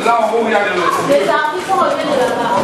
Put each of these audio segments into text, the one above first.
Là en haut, il y a le... Les arbres sont revenus de là-bas.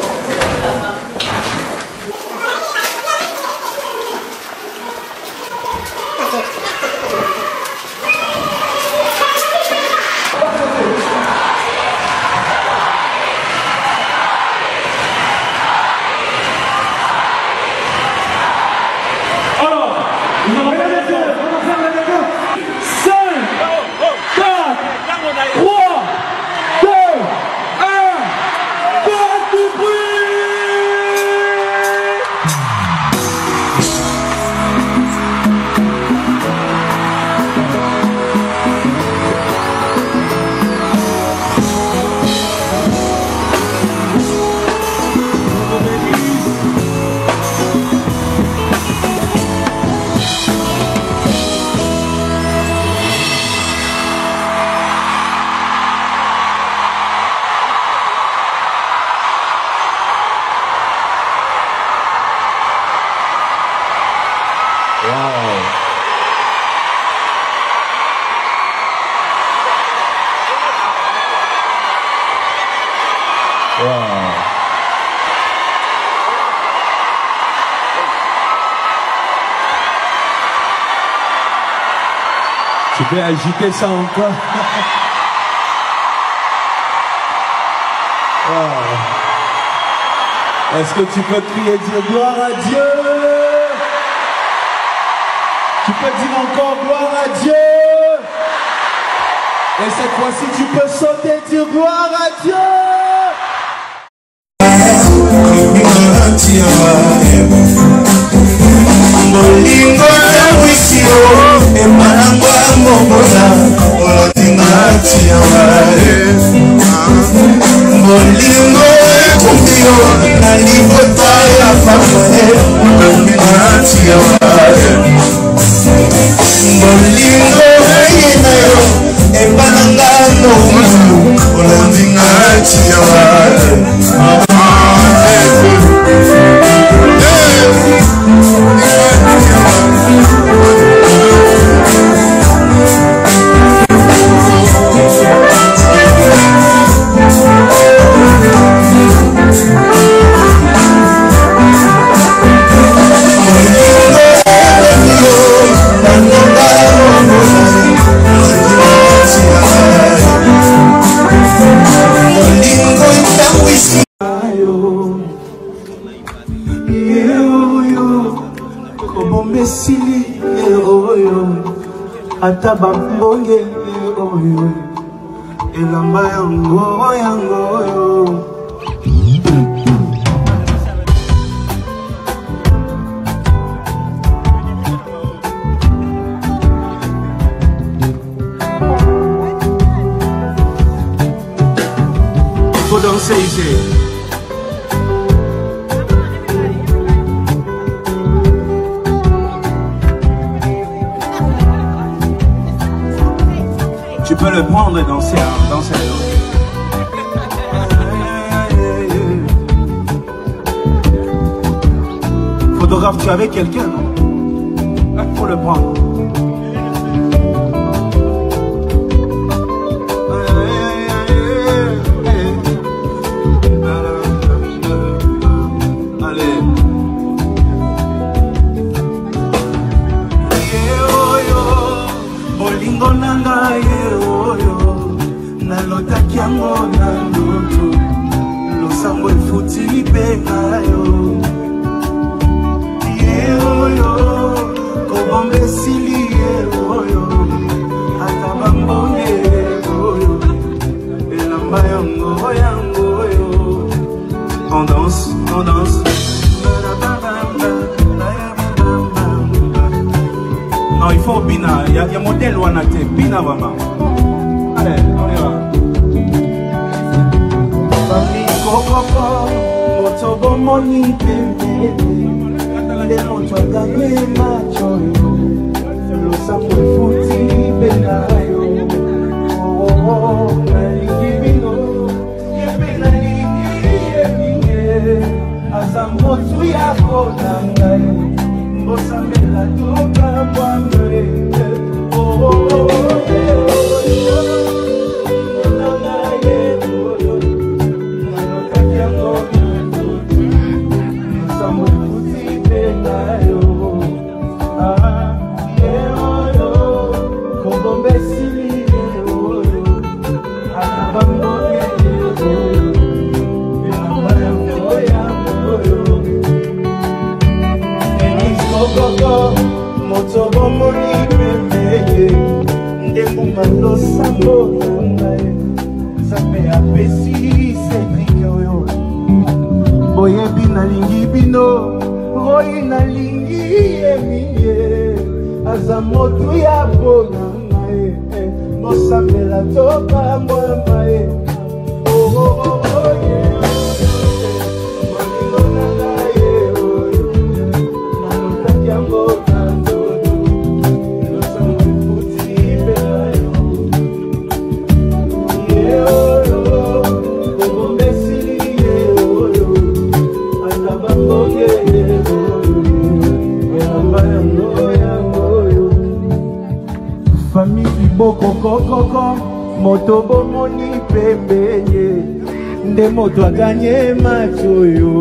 Tu peux agiter ça encore. Wow. Est-ce que tu peux crier, dire gloire à Dieu? Tu peux dire encore gloire à Dieu. Et cette fois-ci, tu peux sauter, dire gloire à Dieu. Ata bambonge oyo elamba yango yango faut danser ici. Tu peux le prendre et danser avec l'autre. Photographe, tu es avec quelqu'un, non? Faut le prendre. Allez. Bolingo nanga nalotaki yango na ndoto losambo efuti benga yo ye oyo kobomba esili ye oyo ata bambonge oyo elamba yango yango oyo on danse non il faut bina il y a modèle wana te bina vraiment. Allez, on y va. Motobo moni pepe, le motoga me macho yo, lo sapo futi benayo. Oh, naligibino, yebena ligiye, azambo tuya kodanga, mbosa mela toka bwangere. Oh. motu ya bona mosambela toka mwamba oh oh oh yeah molingo nanga nalotaki yango na ndodo losango efuti belayo oyo obomesili oyo atabangoye famille boko kokoko moto bomoni pembenye nde moto aganye macho yo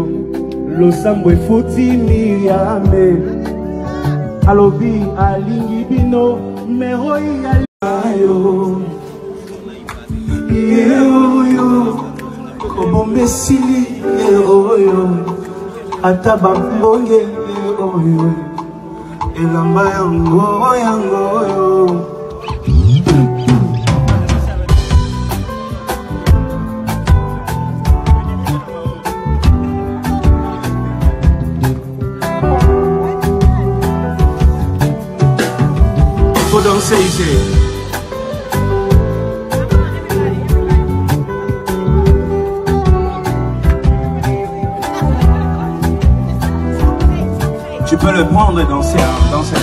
losambo efuti miriame alobi alingi bino meroi ayo yeoyo kobombesili yeoyo ata bambonge yeoyo elamba yango yango yo faut danser ici. Tu peux le prendre et danser, danser.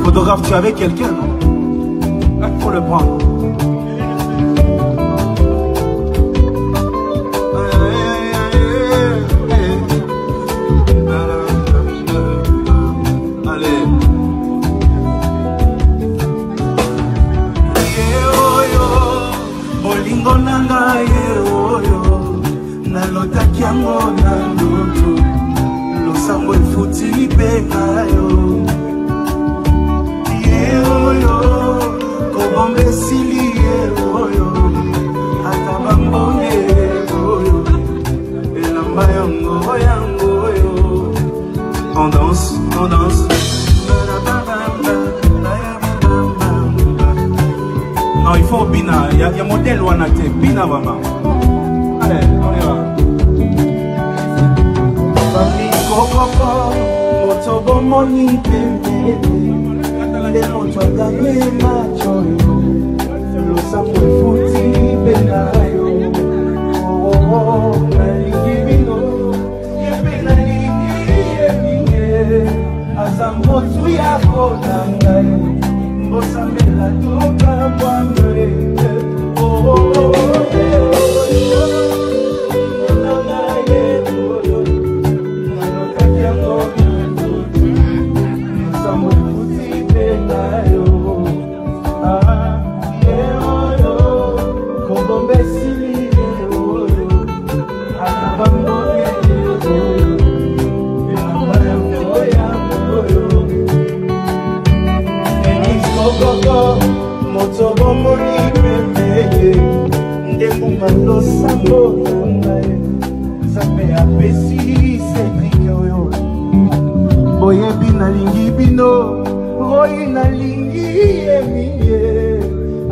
Photographe, tu es avec quelqu'un, non? Faut le prendre. Allez. Bolingo nanga yeoyo nalotaki yango na ndoto losambo efuti bengayo yeoyo kobombesili yeoyo ata bambonge yeoyo elamba yango yango yo on danse on danse. Non, il faut bina, il y a modèle ou anate, bina maman. Allez, on y va. Famille Kokoko, moto bomoni pembe, le moto agame macho yo, lo sapo efuti benayo. Oh oh oh, nalingi bino, yepe nalingi yeminge, asa motu ya konangayo. Mosambela toka mwambe oh oh oh nanga yeoyo nalotaki yango losambo efuti benayo yeoyo kobombesili yeoyo atabamboye yeoyo elamba yango yangoyo Kokoko, moto bomoni pembeye ndenguma losambo nangaye sape apesi sedrike oyo boyebi nalingi bino royi nalingi yeminye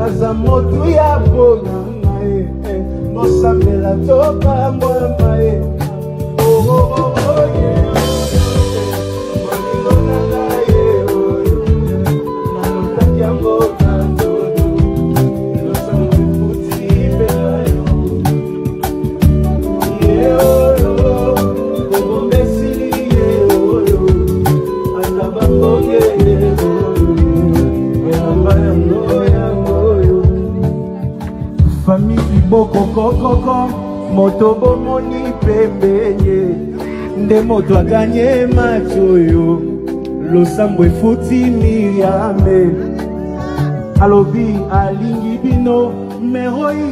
aza motu ya bona ngaye mosambela toka mwamba oh oh oh yeah famille boko kokoko moto bomoni pembenye nde moto aganye macho yo losambo efuti miriame alobi alingi bino meroi